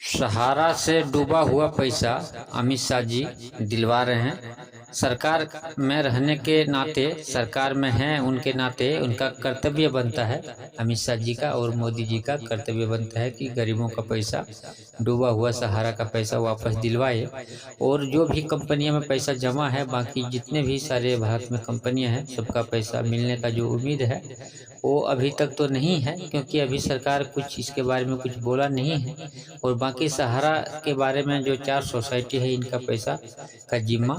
सहारा से डूबा हुआ पैसा अमित शाह जी दिलवा रहे हैं। सरकार में रहने के नाते, सरकार में हैं उनके नाते उनका कर्तव्य बनता है, अमित शाह जी का और मोदी जी का कर्तव्य बनता है कि गरीबों का पैसा, डूबा हुआ सहारा का पैसा वापस दिलवाए। और जो भी कंपनियों में पैसा जमा है, बाकी जितने भी सारे भारत में कंपनियां हैं, सबका पैसा मिलने का जो उम्मीद है वो अभी तक तो नहीं है, क्योंकि अभी सरकार कुछ इसके बारे में कुछ बोला नहीं है। और बाकी सहारा के बारे में जो 4 सोसाइटी है, इनका पैसा का जिम्मा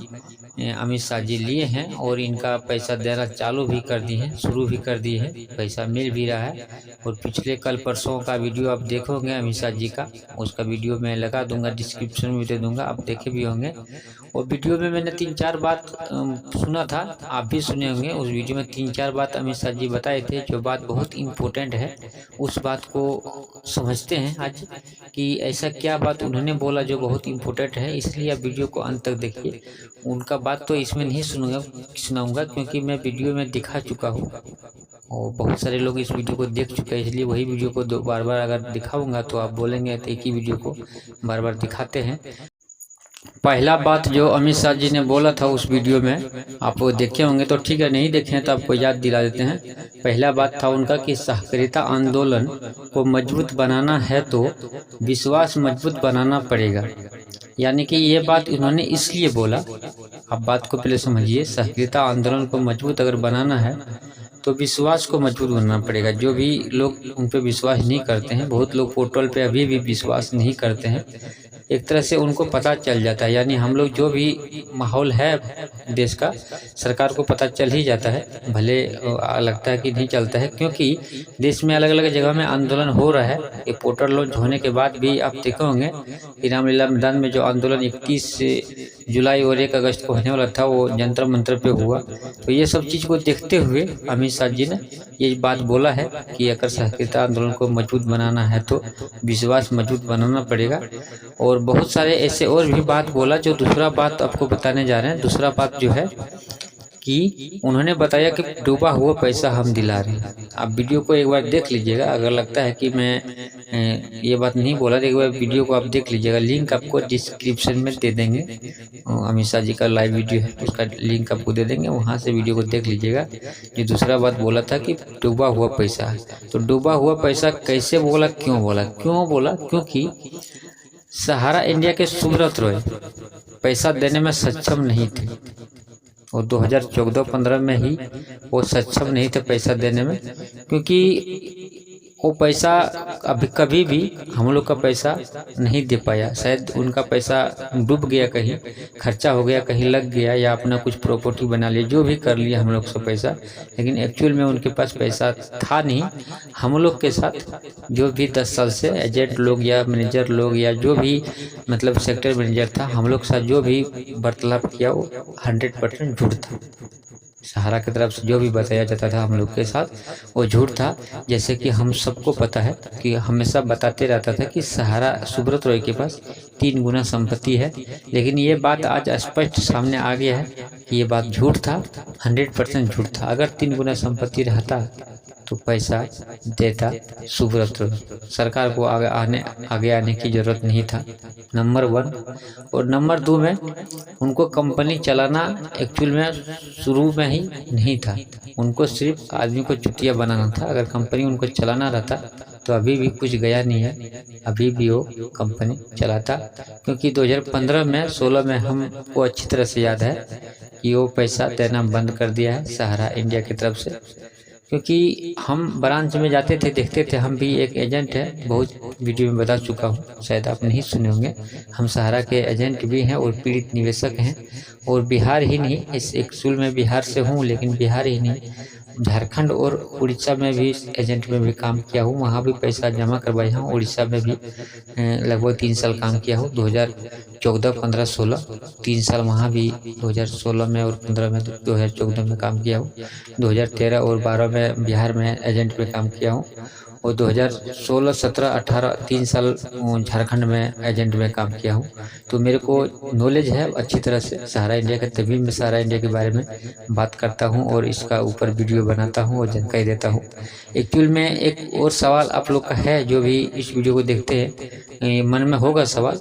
अमित शाह जी लिए हैं और इनका पैसा देना चालू भी कर दिए हैं, शुरू भी कर दिए हैं, पैसा मिल भी रहा है। और पिछले कल परसों का वीडियो आप देखोगे अमित शाह जी का, उसका वीडियो मैं लगा दूंगा, डिस्क्रिप्शन में दे दूंगा, आप देखे भी होंगे। और वीडियो में मैंने 3-4 बात सुना था, आप भी सुने होंगे। उस वीडियो में 3-4 बात अमित शाह जी बताए थे, जो बात बहुत इम्पोर्टेंट है। उस बात को समझते हैं आज कि ऐसा क्या बात उन्होंने बोला जो बहुत इम्पोर्टेंट है, इसलिए आप वीडियो को अंत तक देखिए। उनका बात तो इसमें नहीं सुनाऊंगा, क्योंकि मैं वीडियो में दिखा चुका हूँ और बहुत सारे लोग इस वीडियो को देख चुके हैं, इसलिए वही वीडियो को बार बार अगर दिखाऊंगा तो आप बोलेंगे तो एक ही वीडियो को बार बार दिखाते हैं। पहला बात जो अमित शाह जी ने बोला था उस वीडियो में, आप वो देखे होंगे तो ठीक है, नहीं देखे हैं तो आपको याद दिला देते हैं। पहला बात था उनका कि सहकारिता आंदोलन को मजबूत बनाना है तो विश्वास मजबूत बनाना पड़ेगा। यानी कि ये बात उन्होंने इसलिए बोला, आप बात को पहले समझिए, सहकारिता आंदोलन को मजबूत अगर बनाना है तो विश्वास को मजबूत बनाना पड़ेगा। जो भी लोग उन पर विश्वास नहीं करते हैं, बहुत लोग पोर्टल पे अभी भी विश्वास नहीं करते हैं, एक तरह से उनको पता चल जाता है। यानी हम लोग जो भी माहौल है देश का, सरकार को पता चल ही जाता है, भले लगता है कि नहीं चलता है, क्योंकि देश में अलग अलग जगह में आंदोलन हो रहा है। ये पोर्टल लॉन्च होने के बाद भी आप देखे होंगे कि रामलीला मैदान में जो आंदोलन 31 जुलाई और 1 अगस्त को होने वाला था, वो जंतर मंतर पे हुआ। तो ये सब चीज़ को देखते हुए अमित शाह जी ने ये बात बोला है कि अगर सहकारिता आंदोलन को मजबूत बनाना है तो विश्वास मजबूत बनाना पड़ेगा। और बहुत सारे ऐसे और भी बात बोला। जो दूसरा बात आपको बताने जा रहे हैं, दूसरा बात जो है कि उन्होंने बताया कि डूबा हुआ पैसा हम दिला रहे हैं। आप वीडियो को एक बार देख लीजिएगा, अगर लगता है कि मैं ये बात नहीं बोला तो एक बार वीडियो को आप देख लीजिएगा, लिंक आपको डिस्क्रिप्शन में दे देंगे। अमित शाह जी का लाइव वीडियो है, उसका लिंक आपको दे देंगे, वहाँ से वीडियो को देख लीजिएगा। ये दूसरा बात बोला था कि डूबा हुआ पैसा, तो डूबा हुआ पैसा कैसे बोला, क्यों बोला, क्योंकि सहारा इंडिया के सुब्रत रॉय पैसा देने में सक्षम नहीं थे, और 2014-15 में ही वो सक्षम नहीं थे पैसा देने में, क्योंकि वो पैसा अभी कभी भी हम लोग का पैसा नहीं दे पाया। शायद उनका पैसा डूब गया, कहीं खर्चा हो गया, कहीं लग गया, या अपना कुछ प्रॉपर्टी बना लिया, जो भी कर लिया हम लोग से पैसा, लेकिन एक्चुअल में उनके पास पैसा था नहीं। हम लोग के साथ जो भी 10 साल से एजेंट लोग या मैनेजर लोग या जो भी मतलब सेक्टर मैनेजर था, हम लोग के साथ जो भी वार्तालाप किया वो 100% झूठ था। सहारा की तरफ से जो भी बताया जाता था हम लोग के साथ वो झूठ था। जैसे कि हम सबको पता है कि हमेशा बताते रहता था कि सहारा सुब्रत रॉय के पास 3 गुना संपत्ति है, लेकिन ये बात आज स्पष्ट सामने आ गया है कि ये बात झूठ था, 100% झूठ था। अगर 3 गुना संपत्ति रहता तो पैसा देता सुब्रत रॉय, सरकार को आगे आने की जरूरत नहीं था, नंबर 1। और नंबर 2 में उनको कंपनी चलाना एक्चुअल में शुरू में ही नहीं था, उनको सिर्फ आदमी को चुटिया बनाना था। अगर कंपनी उनको चलाना रहता तो अभी भी कुछ गया नहीं है, अभी भी वो कंपनी चलाता। क्योंकि 2015 में 16 में हमको अच्छी तरह से याद है कि वो पैसा देना बंद कर दिया है सहारा इंडिया की तरफ से, क्योंकि हम ब्रांच में जाते थे, देखते थे। हम भी एक एजेंट है, बहुत वीडियो में बता चुका हूँ, शायद आप नहीं सुने होंगे। हम सहारा के एजेंट भी हैं और पीड़ित निवेशक हैं। और बिहार ही नहीं, इस एक्चुअल में बिहार से हूँ, लेकिन बिहार ही नहीं, झारखंड और उड़ीसा में भी एजेंट में भी काम किया हूँ, वहाँ भी पैसा जमा करवाया हूँ। उड़ीसा में भी लगभग 3 साल काम किया हूँ, 2014, 15, 16, 3 साल वहाँ भी, 2016 में और 15 में, 2014 में काम किया हूँ, 2013 और 12 में बिहार में एजेंट में काम किया हूँ। और 2016, 17, 18 3 साल झारखंड में एजेंट में काम किया हूँ। तो मेरे को नॉलेज है अच्छी तरह से सहारा इंडिया का, तभी मैं सहारा इंडिया के बारे में बात करता हूँ और इसका ऊपर वीडियो बनाता हूँ और जानकारी देता हूँ। एक्चुअल में एक और सवाल आप लोग का है, जो भी इस वीडियो को देखते हैं मन में होगा सवाल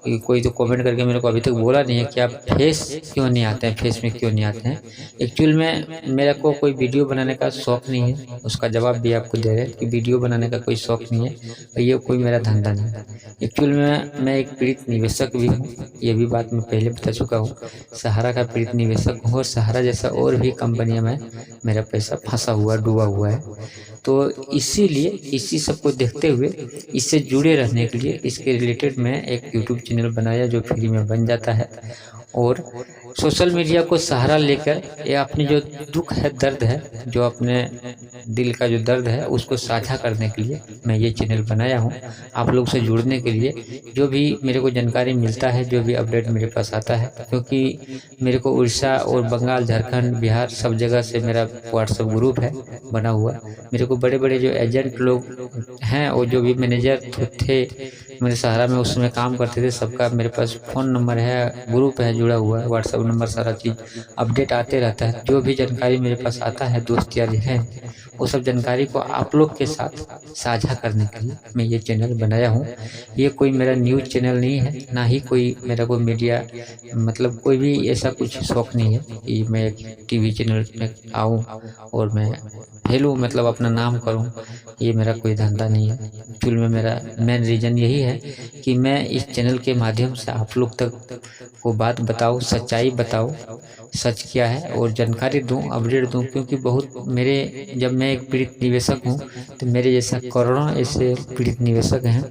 कि कोई तो कमेंट करके मेरे को अभी तक बोला नहीं है कि आप फेस क्यों नहीं आते हैं, फेस में क्यों नहीं आते हैं। एक्चुअल में मेरे को कोई वीडियो बनाने का शौक़ नहीं है, उसका जवाब भी आपको दे रहे हैं कि वीडियो बनाने का कोई शौक़ नहीं है और ये कोई मेरा धंधा नहीं है। एक्चुअल में मैं एक पीड़ित निवेशक भी हूँ, ये भी बात मैं पहले बता चुका हूँ। सहारा का पीड़ित निवेशक हूँ और सहारा जैसा और भी कंपनियों में मेरा पैसा फंसा हुआ, डूबा हुआ है। तो इसीलिए इसी सब को देखते हुए, इससे जुड़े रहने के लिए इसके रिलेटेड मैं एक यूट्यूब चैनल बनाया जो फ्री में बन जाता है। और सोशल मीडिया को सहारा लेकर ये अपनी जो दुख है, दर्द है, जो अपने दिल का जो दर्द है उसको साझा करने के लिए मैं ये चैनल बनाया हूँ। आप लोग से जुड़ने के लिए जो भी मेरे को जानकारी मिलता है, जो भी अपडेट मेरे पास आता है, क्योंकि मेरे को उड़ीसा और बंगाल, झारखंड, बिहार सब जगह से मेरा व्हाट्सएप ग्रुप है बना हुआ। मेरे को बड़े बड़े जो एजेंट लोग हैं और जो भी मैनेजर थे मेरे सहारा में उसमें काम करते थे, सबका मेरे पास फ़ोन नंबर है, ग्रुप है जुड़ा हुआ है, व्हाट्सएप नंबर, सारा चीज़ अपडेट आते रहता है। जो भी जानकारी मेरे पास आता है, दोस्त यार हैं, वो सब जानकारी को आप लोग के साथ साझा करने के लिए मैं ये चैनल बनाया हूँ। ये कोई मेरा न्यूज़ चैनल नहीं है, ना ही कोई मेरा कोई मीडिया, मतलब कोई भी ऐसा कुछ शौक़ नहीं है कि मैं एक टीवी चैनल में आऊँ और मैं फैलूँ, मतलब अपना नाम करूँ। ये मेरा कोई धंधा नहीं है। एक्चुअल में मेरा मेन रीज़न यही है कि मैं इस चैनल के माध्यम से आप लोग तक वो बात बताऊँ, सच्चाई बताऊँ, सच क्या है और जानकारी दूँ, अपडेट दूँ। क्योंकि बहुत मेरे, जब मैं एक पीड़ित निवेशक हूँ तो मेरे जैसा करोड़ों ऐसे पीड़ित निवेशक हैं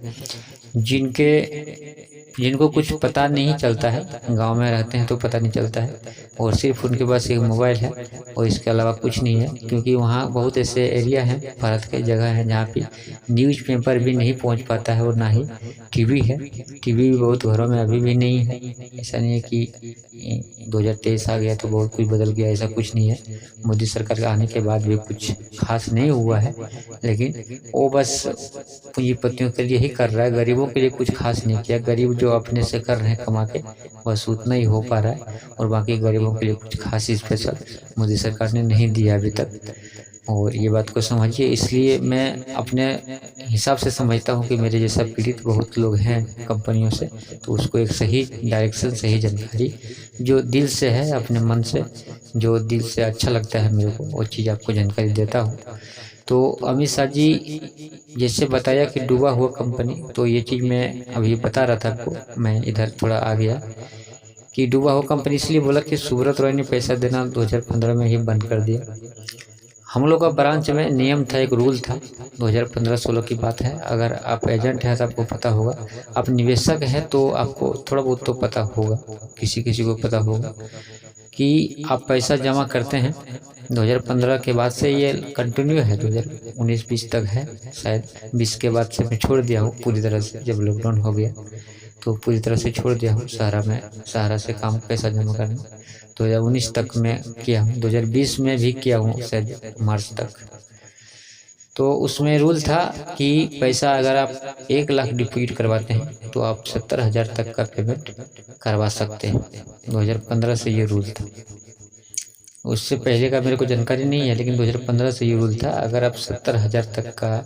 जिनको कुछ पता नहीं चलता है, गांव में रहते हैं तो पता नहीं चलता है, और सिर्फ उनके पास एक मोबाइल है और इसके अलावा कुछ नहीं है। क्योंकि वहाँ बहुत ऐसे एरिया हैं, भारत के जगह है जहाँ पे न्यूज़पेपर भी नहीं पहुँच पाता है और ना ही टीवी है। टीवी भी बहुत घरों में अभी भी नहीं है। ऐसा नहीं है कि 2023 आ गया तो बहुत कुछ बदल गया, ऐसा कुछ नहीं है। मोदी सरकार के आने के बाद भी कुछ खास नहीं हुआ है, लेकिन वो बस पूंजीपतियों के लिए ही कर रहा है, गरीबों के लिए कुछ खास नहीं किया। गरीब जो अपने से कर रहे हैं कमा के, बस उतना ही हो पा रहा है, और बाकी गरीबों के लिए कुछ खास स्पेशल मोदी सरकार ने नहीं दिया अभी तक। और ये बात को समझिए, इसलिए मैं अपने हिसाब से समझता हूँ कि मेरे जैसा पीड़ित बहुत लोग हैं कंपनियों से, तो उसको एक सही डायरेक्शन, सही जानकारी जो दिल से है, अपने मन से जो दिल से अच्छा लगता है मेरे को, वो चीज़ आपको जानकारी देता हूँ। तो अमित शाह जी जैसे बताया कि डूबा हुआ कंपनी, तो ये चीज़ मैं अभी बता रहा था आपको, मैं इधर थोड़ा आ गया कि डूबा हुआ कंपनी इसलिए बोला कि सुब्रत रॉय ने पैसा देना 2015 में ही बंद कर दिया। हम लोग का ब्रांच में नियम था, एक रूल था, 2015-16 की बात है। अगर आप एजेंट हैं तो आपको पता होगा, आप निवेशक हैं तो आपको थोड़ा बहुत तो पता होगा, किसी किसी को पता होगा कि आप पैसा जमा करते हैं 2015 के बाद से ये कंटिन्यू है, 2019-20 तक है शायद। 20 के बाद से मैं छोड़ दिया हूँ पूरी तरह से, जब लॉकडाउन हो गया तो पूरी तरह से छोड़ दिया हूँ सहारा से काम पैसा जमा करना। 2019 तक मैं किया हूँ, 2020 में भी किया हूँ शायद मार्च तक। तो उसमें रूल था कि पैसा अगर आप 1 लाख डिपॉजिट करवाते हैं तो आप 70,000 तक का पेमेंट करवा सकते हैं। 2015 से ये रूल था, उससे पहले का मेरे को जानकारी नहीं है, लेकिन 2015 से ये रूल था। अगर आप 70,000 तक का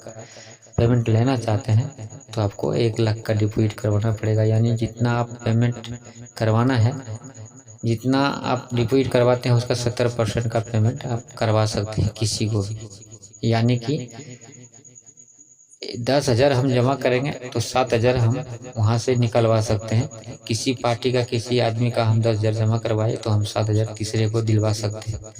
पेमेंट लेना चाहते हैं तो आपको 1 लाख का डिपॉजिट करवाना पड़ेगा। यानी जितना आप पेमेंट करवाना है, जितना आप डिपॉजिट करवाते हैं उसका 70% का पेमेंट आप करवा सकते हैं किसी को भी। यानी कि 10,000 हम जमा करेंगे तो 7,000 हम वहाँ से निकलवा सकते हैं। किसी पार्टी का, किसी आदमी का हम 10,000 जमा करवाए तो हम 7,000 तीसरे को दिलवा सकते हैं।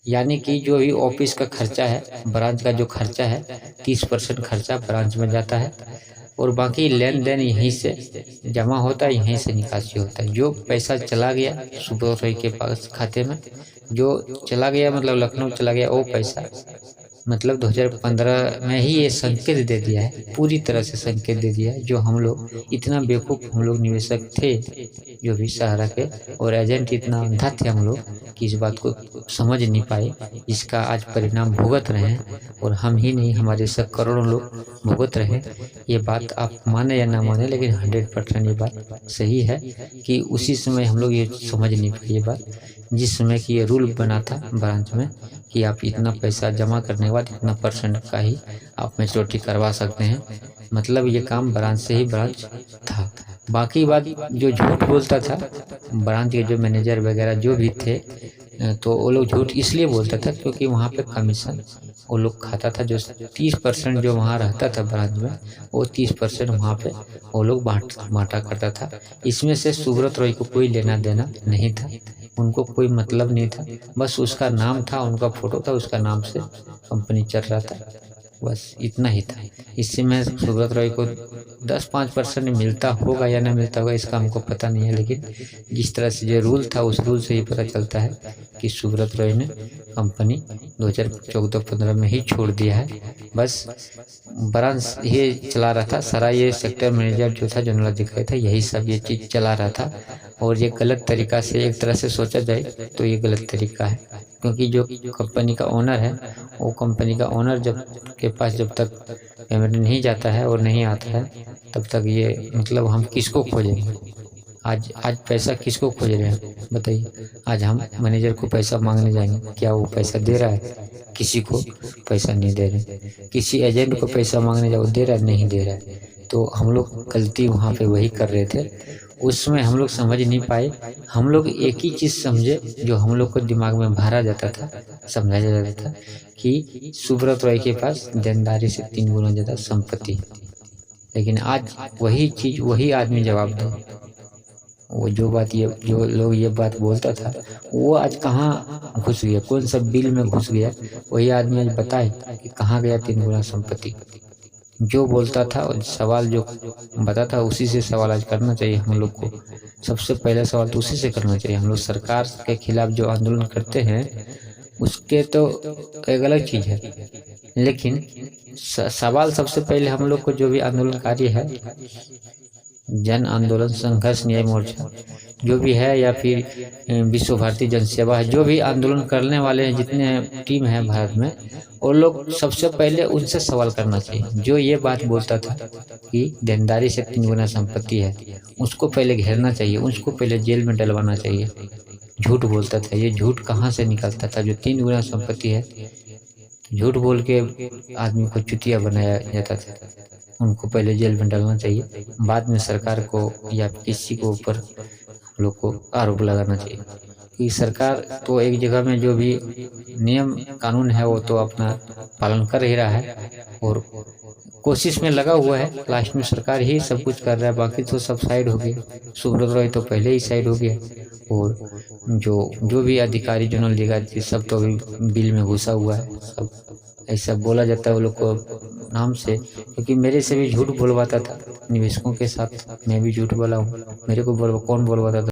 यानी कि जो भी ऑफिस का खर्चा है, ब्रांच का जो खर्चा है, 30% खर्चा ब्रांच में जाता है और बाकी लेन देन यहीं से जमा होता है, यहीं से निकासी होता है। जो पैसा चला गया सुब्रत रॉय के पास खाते में, जो चला गया मतलब लखनऊ चला गया, वो पैसा मतलब 2015 में ही ये संकेत दे दिया है, पूरी तरह से संकेत दे दिया है। जो हम लोग इतना बेवकूफ़ हम लोग निवेशक थे, जो भी सहारा के और एजेंट इतना अंधा थे हम लोग कि इस बात को समझ नहीं पाए। इसका आज परिणाम भुगत रहे हैं और हम ही नहीं, हमारे सब करोड़ों लोग भुगत रहे हैं। ये बात आप माने या ना माने, लेकिन 100% ये बात सही है कि उसी समय हम लोग ये समझ नहीं पाए ये बात, जिस समय कि ये रूल बना था ब्रांच में कि आप इतना पैसा जमा करने के बाद इतना % का ही आप मैच्योरिटी करवा सकते हैं। मतलब ये काम ब्रांच से ही ब्रांच था। बाकी बात जो झूठ बोलता था ब्रांच के जो मैनेजर वगैरह जो भी थे, तो वो लोग झूठ इसलिए बोलता था क्योंकि वहाँ पे कमीशन वो लोग खाता था। जो 30% जो वहाँ रहता था ब्रांच में, वो 30% वहाँ पे वो लोग बांटा करता था। इसमें से सुब्रत रॉय को कोई लेना देना नहीं था, उनको कोई मतलब नहीं था। बस उसका नाम था, उनका फोटो था, उसका नाम से कंपनी चल रहा था, बस इतना ही था। इससे मैं सुब्रत रॉय को 10-5% मिलता होगा या ना मिलता होगा इसका हमको पता नहीं है, लेकिन जिस तरह से जो रूल था उस रूल से ही पता चलता है कि सुब्रत रॉय ने कंपनी 2014-15 में ही छोड़ दिया है। बस ब्रांच ये चला रहा था सारा, ये सेक्टर मैनेजर जो था, जनरल अधिकारी था, यही सब ये चीज़ चला रहा था। और ये गलत तरीका से, एक तरह से सोचा जाए तो ये गलत तरीका है, क्योंकि जो कंपनी का ओनर है, वो कंपनी का ओनर जब के पास जब तक पेमेंट नहीं जाता है और नहीं आता है, तब तक ये मतलब हम किसको खोजेंगे? आज पैसा किसको खोज रहे हैं बताइए? आज हम मैनेजर को पैसा मांगने जाएंगे, क्या वो पैसा दे रहा है? किसी को पैसा नहीं दे रहे। किसी एजेंट को पैसा मांगने जाओ, दे रहा है? नहीं दे रहा है। तो हम लोग गलती वहाँ पे वही कर रहे थे। उसमें हम लोग समझ नहीं पाए। हम लोग एक ही चीज़ समझे जो हम लोग को दिमाग में भरा जाता था, समझाया जाता था कि सुब्रत रॉय के पास देनदारी से 3 गुना ज़्यादा संपत्ति। लेकिन आज वही चीज़ वही आदमी जवाब दे, वो जो लोग ये बात बोलता था, वो आज कहाँ घुस गया, कौन सा बिल में घुस गया? वही आदमी आज बताए कि कहाँ गया 3 गुना संपत्ति। जो बोलता था और सवाल जो बताता था, उसी से सवाल आज करना चाहिए हम लोग को। सबसे पहला सवाल तो उसी से करना चाहिए। हम लोग सरकार के खिलाफ जो आंदोलन करते हैं उसके तो एक अलग चीज़ है, लेकिन सवाल सबसे पहले हम लोग को जो भी आंदोलनकारी है, जन आंदोलन संघर्ष न्याय मोर्चा जो भी है, या फिर विश्व भारती जनसेवा है, जो भी आंदोलन करने वाले हैं, जितने टीम है भारत में, वो लोग सबसे पहले उनसे सवाल करना चाहिए। जो ये बात बोलता था कि देनदारी से 3 गुना संपत्ति है, उसको पहले घेरना चाहिए, उसको पहले जेल में डलवाना चाहिए। झूठ बोलता था, ये झूठ कहाँ से निकलता था? जो 3 गुना संपत्ति है, झूठ बोल के आदमी को चुतिया बनाया जाता था। उनको पहले जेल में डालना चाहिए, बाद में सरकार को या किसी को ऊपर हम लोग को आरोप लगाना चाहिए कि सरकार तो एक जगह में जो भी नियम कानून है वो तो अपना पालन कर ही रहा है और कोशिश में लगा हुआ है। लास्ट में सरकार ही सब कुछ कर रहा है, बाकी तो सब साइड हो गए। सुब्रत रॉय तो पहले ही साइड हो गया, और जो भी अधिकारी, जनरल अधिकारी, सब तो अभी बिल में घुसा हुआ है। सब ऐसा बोला जाता है वो लोग को नाम से, क्योंकि मेरे से भी झूठ बोलवाता था निवेशकों के साथ। मैं भी झूठ बोला हूँ, मेरे को कौन बोलवाता था?